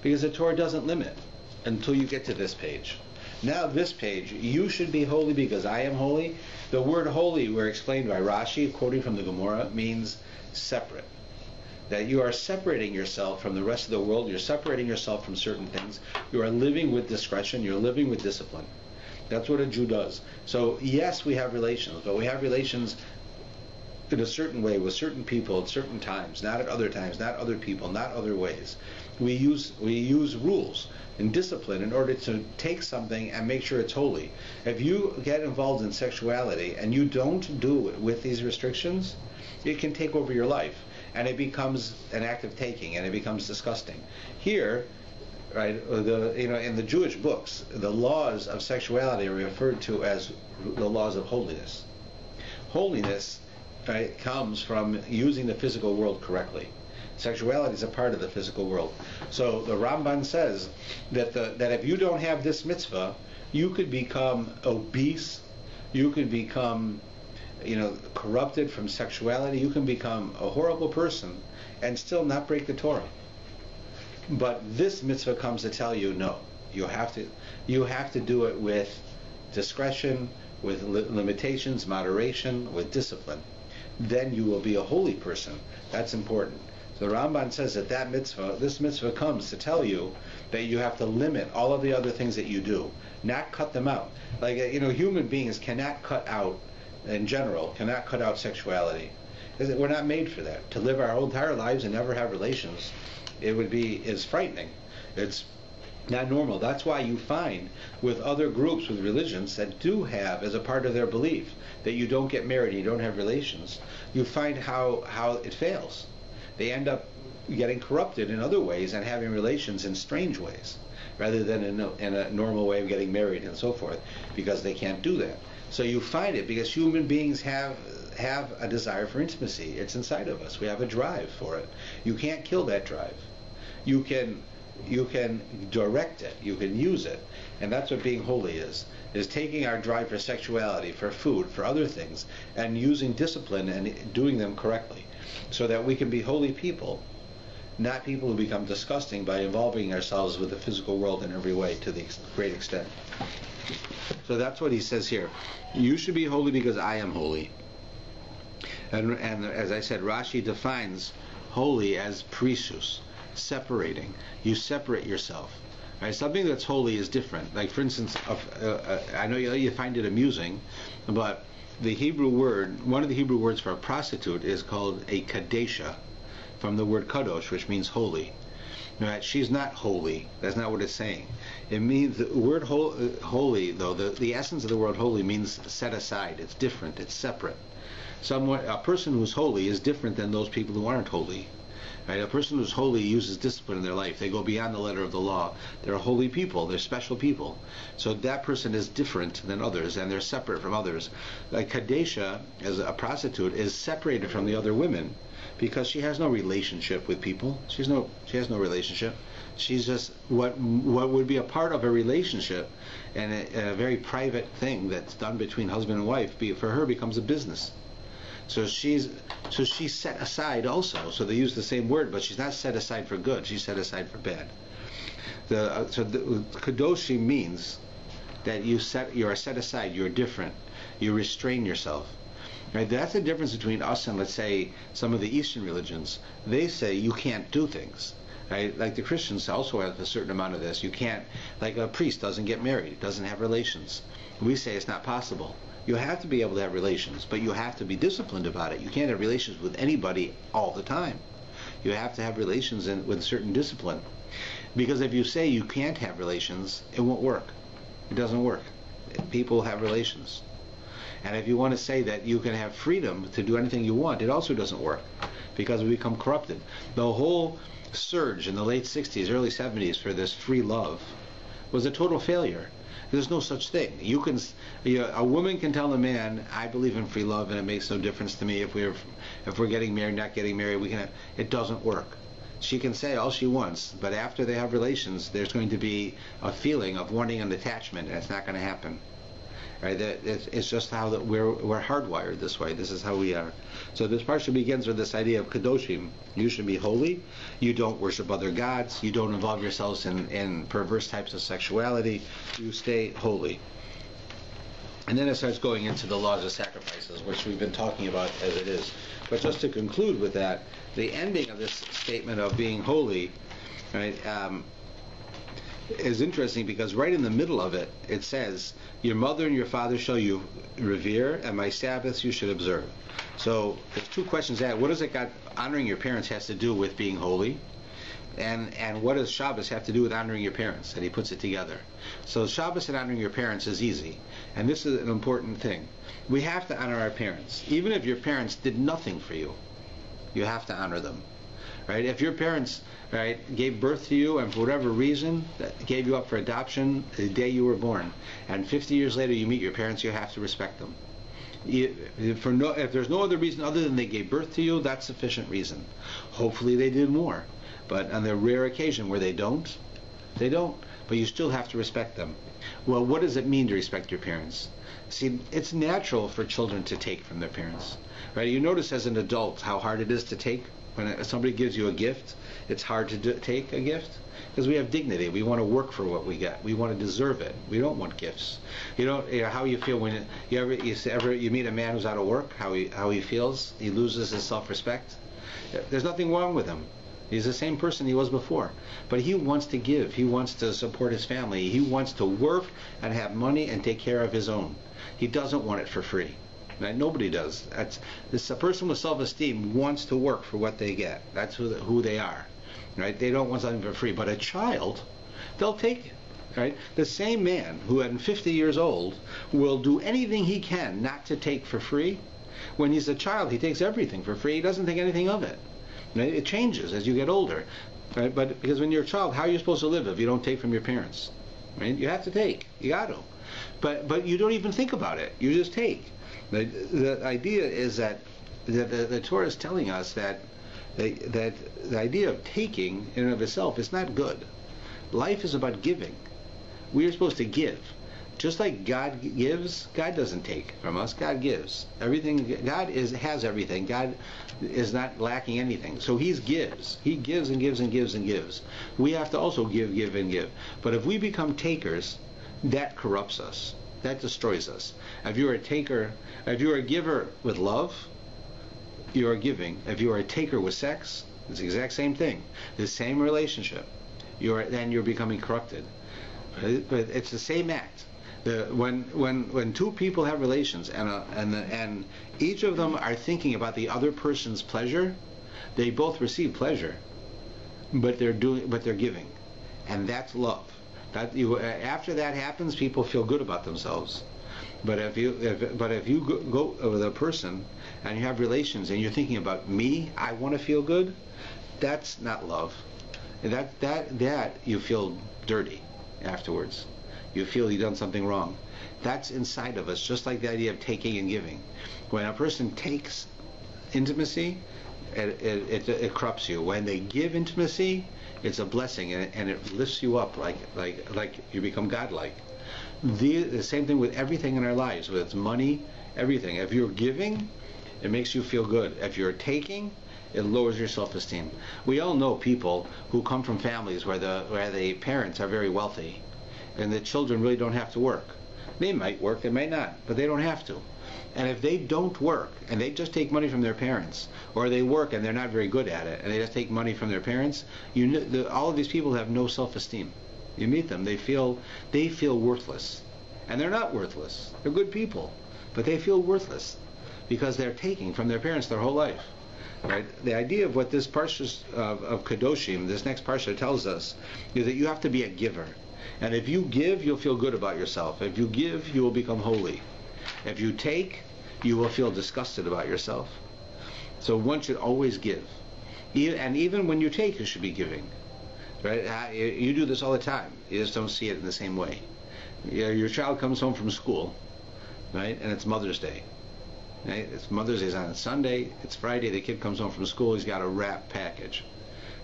because the Torah doesn't limit until you get to this page. Now this page, you should be holy because I am holy. The word holy, we're explained by Rashi, quoting from the Gemara, means separate. That you are separating yourself from the rest of the world. You're separating yourself from certain things. You are living with discretion. You're living with discipline. That's what a Jew does. So yes, we have relations, but we have relations in a certain way with certain people at certain times, not at other times, not other people, not other ways. We use rules and discipline in order to take something and make sure it's holy. If you get involved in sexuality and you don't do it with these restrictions, it can take over your life, and it becomes an act of taking, and it becomes disgusting. Here, right, in the Jewish books, the laws of sexuality are referred to as the laws of holiness. Holiness, right, comes from using the physical world correctly. Sexuality is a part of the physical world. So the Ramban says that if you don't have this mitzvah, you could become obese, you could become corrupted from sexuality, you can become a horrible person and still not break the Torah. But this mitzvah comes to tell you, no, you have to do it with discretion, with limitations, moderation, with discipline. Then you will be a holy person. That's important. So the Ramban says that this mitzvah comes to tell you that you have to limit all of the other things that you do, not cut them out. Like, human beings cannot cut out, in general, cannot cut out sexuality. We're not made for that. To live our whole entire lives and never have relations, is frightening. It's not normal. That's why you find with other groups, with religions that do have as a part of their belief that you don't get married and you don't have relations, you find how it fails. They end up getting corrupted in other ways and having relations in strange ways, rather than in a normal way of getting married and so forth, because they can't do that. So you find it because human beings have a desire for intimacy. It's inside of us. We have a drive for it. You can't kill that drive. You can direct it. You can use it. And that's what being holy is taking our drive for sexuality, for food, for other things, and using discipline and doing them correctly, so that we can be holy people, not people who become disgusting by involving ourselves with the physical world in every way to the great extent. So that's what he says here. You should be holy because I am holy. And as I said, Rashi defines holy as precious, separating. You separate yourself. Right? Something that's holy is different. Like, for instance, I know you find it amusing, but the Hebrew word, one of the Hebrew words for a prostitute is called a kadesha, from the word kadosh, which means holy. Right? She's not holy. That's not what it's saying. It means the word holy, though, the essence of the word holy means set aside. It's different. It's separate. A person who's holy is different than those people who aren't holy. Right? A person who's holy uses discipline in their life. They go beyond the letter of the law. They're holy people. They're special people. So that person is different than others, and they're separate from others. Like Kadesha, as a prostitute, is separated from the other women because she has no relationship with people. She has no relationship. She's just what would be a part of a relationship, and a very private thing that's done between husband and wife. For her, becomes a business. So she's set aside also. So they use the same word, but she's not set aside for good. She's set aside for bad. So the Kedoshim means that you are set aside. You're different. You restrain yourself. Right? That's the difference between us and, let's say, some of the Eastern religions. They say you can't do things. Right? Like the Christians also have a certain amount of this. You can't, like a priest doesn't get married, doesn't have relations. We say it's not possible. You have to be able to have relations, but you have to be disciplined about it. You can't have relations with anybody all the time. You have to have relations with a certain discipline. Because if you say you can't have relations, it won't work. It doesn't work. People have relations. And if you want to say that you can have freedom to do anything you want, it also doesn't work, because we become corrupted. The whole surge in the late 60s, early 70s for this free love was a total failure. There's no such thing. A woman can tell a man, "I believe in free love, and it makes no difference to me if we're getting married, not getting married. It doesn't work." She can say all she wants, but after they have relations, there's going to be a feeling of wanting an attachment, and it's not going to happen. Right? It's just how that we're hardwired this way. This is how we are. So this parsha begins with this idea of Kedoshim. You should be holy. You don't worship other gods. You don't involve yourselves in perverse types of sexuality. You stay holy. And then it starts going into the laws of sacrifices, which we've been talking about as it is. But just to conclude with that, the ending of this statement of being holy, right, is interesting, because right in the middle of it, it says, "Your mother and your father shall you revere, and my Sabbaths you should observe." So there's two questions asked. What does it got, honoring your parents has to do with being holy? And what does Shabbos have to do with honoring your parents? And he puts it together. So Shabbos and honoring your parents is easy. And this is an important thing. We have to honor our parents. Even if your parents did nothing for you, you have to honor them. Right? If your parents, right, gave birth to you and for whatever reason gave you up for adoption the day you were born, and 50 years later you meet your parents, you have to respect them. If there's no other reason other than they gave birth to you, that's sufficient reason. Hopefully they did more. But on the rare occasion where they don't. But you still have to respect them. Well, what does it mean to respect your parents? See, it's natural for children to take from their parents. Right? You notice as an adult how hard it is to take. When somebody gives you a gift, it's hard to take a gift, because we have dignity. We want to work for what we get. We want to deserve it. We don't want gifts. You know how you feel when you meet a man who's out of work. How he feels. He loses his self-respect. There's nothing wrong with him. He's the same person he was before, but he wants to give. He wants to support his family. He wants to work and have money and take care of his own. He doesn't want it for free. Right? Nobody does. A person with self-esteem wants to work for what they get. That's who they are. Right? They don't want something for free. But a child, they'll take it. Right? The same man who at 50 years old will do anything he can not to take for free. When he's a child, he takes everything for free. He doesn't think anything of it. Right? It changes as you get older. Right? But because when you're a child, how are you supposed to live if you don't take from your parents? Right? You have to take. You got to. But you don't even think about it. You just take. The idea is that the Torah is telling us that the idea of taking in and of itself is not good. Life is about giving. We are supposed to give. Just like God gives, God doesn't take from us. God gives. Everything. God has everything. God is not lacking anything. So He gives. He gives and gives and gives and gives. We have to also give and give. But if we become takers, that corrupts us. That destroys us. If you are a taker, if you are a giver with love, you are giving. If you are a taker with sex, it's the exact same thing. The same relationship. Then you're becoming corrupted. But it's the same act. When two people have relations and each of them are thinking about the other person's pleasure, they both receive pleasure, but they're giving, and that's love. After that happens, people feel good about themselves. But if you go with a person and you have relations and you're thinking about me, I want to feel good, that's not love. That you feel dirty afterwards. You feel you've done something wrong. That's inside of us, just like the idea of taking and giving. When a person takes intimacy, it corrupts you. When they give intimacy, it's a blessing, and it lifts you up like you become godlike. The same thing with everything in our lives, whether it's money, everything. If you're giving, it makes you feel good. If you're taking, it lowers your self-esteem. We all know people who come from families where the parents are very wealthy, and the children really don't have to work. They might work, they might not, but they don't have to. And if they don't work, and they just take money from their parents, or they work and they're not very good at it, and they just take money from their parents, all of these people have no self-esteem. You meet them, they feel worthless. And they're not worthless. They're good people. But they feel worthless because they're taking from their parents their whole life. Right? The idea of what this parsha of Kedoshim, this next parsha tells us, is that you have to be a giver. And if you give, you'll feel good about yourself. If you give, you will become holy. If you take, you will feel disgusted about yourself. So one should always give. And even when you take, you should be giving. Right? You do this all the time. You just don't see it in the same way. Your child comes home from school, right? And it's Mother's Day. Right? It's Mother's Day on Sunday. It's Friday. The kid comes home from school. He's got a wrap package,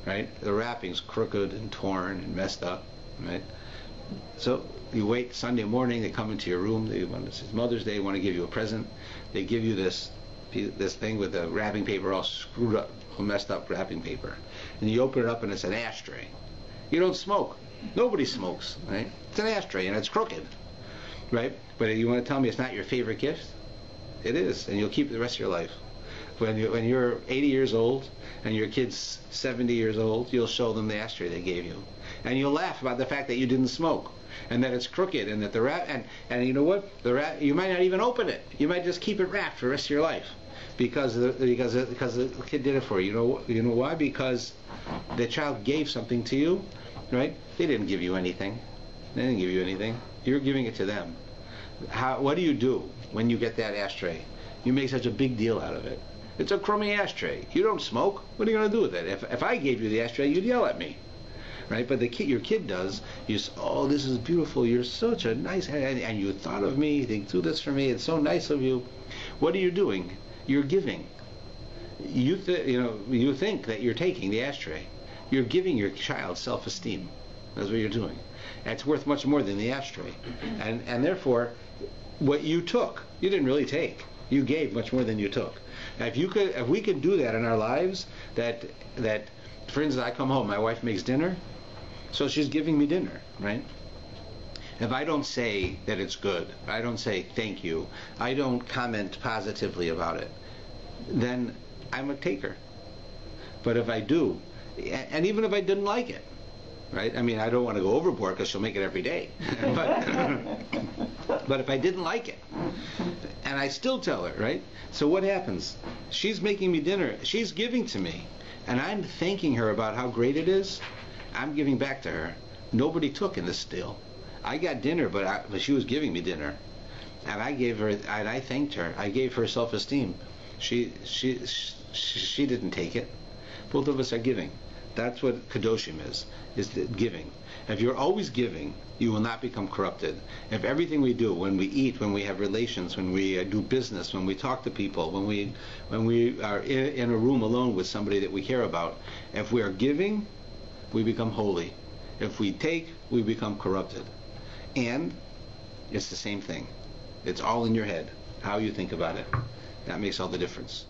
right? The wrapping's crooked and torn and messed up, right? So you wait Sunday morning. They come into your room. It's Mother's Day. They want to give you a present. They give you this thing with the wrapping paper all screwed up, all messed up wrapping paper, and you open it up and it's an ashtray. You don't smoke. Nobody smokes, right? It's an ashtray and it's crooked, right? But you want to tell me it's not your favorite gift? It is, and you'll keep it the rest of your life. When you're 80 years old and your kid's 70 years old, you'll show them the ashtray they gave you, and you'll laugh about the fact that you didn't smoke and that it's crooked and that the wrap and you know what? You might not even open it. You might just keep it wrapped for the rest of your life because the kid did it for you. You know why? Because the child gave something to you. Right? They didn't give you anything. They didn't give you anything. You're giving it to them. What do you do when you get that ashtray? You make such a big deal out of it. It's a crummy ashtray. You don't smoke. What are you going to do with it? If I gave you the ashtray, you'd yell at me. Right? But your kid does. You say, oh, this is beautiful. You're such a nice, and you thought of me. They do this for me. It's so nice of you. What are you doing? You're giving. You think that you're taking the ashtray. You're giving your child self-esteem. That's what you're doing. And it's worth much more than the ashtray. And therefore, what you took, you didn't really take. You gave much more than you took. Now, if we could do that in our lives, that for instance, I come home, my wife makes dinner, so she's giving me dinner, right? If I don't say that it's good, I don't say thank you, I don't comment positively about it, then I'm a taker. But if I do, and even if I didn't like it, right? I mean, I don't want to go overboard because she'll make it every day. But if I didn't like it, and I still tell her, right? So what happens? She's making me dinner. She's giving to me. And I'm thanking her about how great it is. I'm giving back to her. Nobody took in this deal. I got dinner, but she was giving me dinner. And I gave her, and I thanked her. I gave her self-esteem. She didn't take it. Both of us are giving. That's what Kedoshim is the giving. If you're always giving, you will not become corrupted. If everything we do, when we eat, when we have relations, when we do business, when we talk to people, when we are in a room alone with somebody that we care about, if we are giving, we become holy. If we take, we become corrupted. And it's the same thing. It's all in your head, how you think about it. That makes all the difference.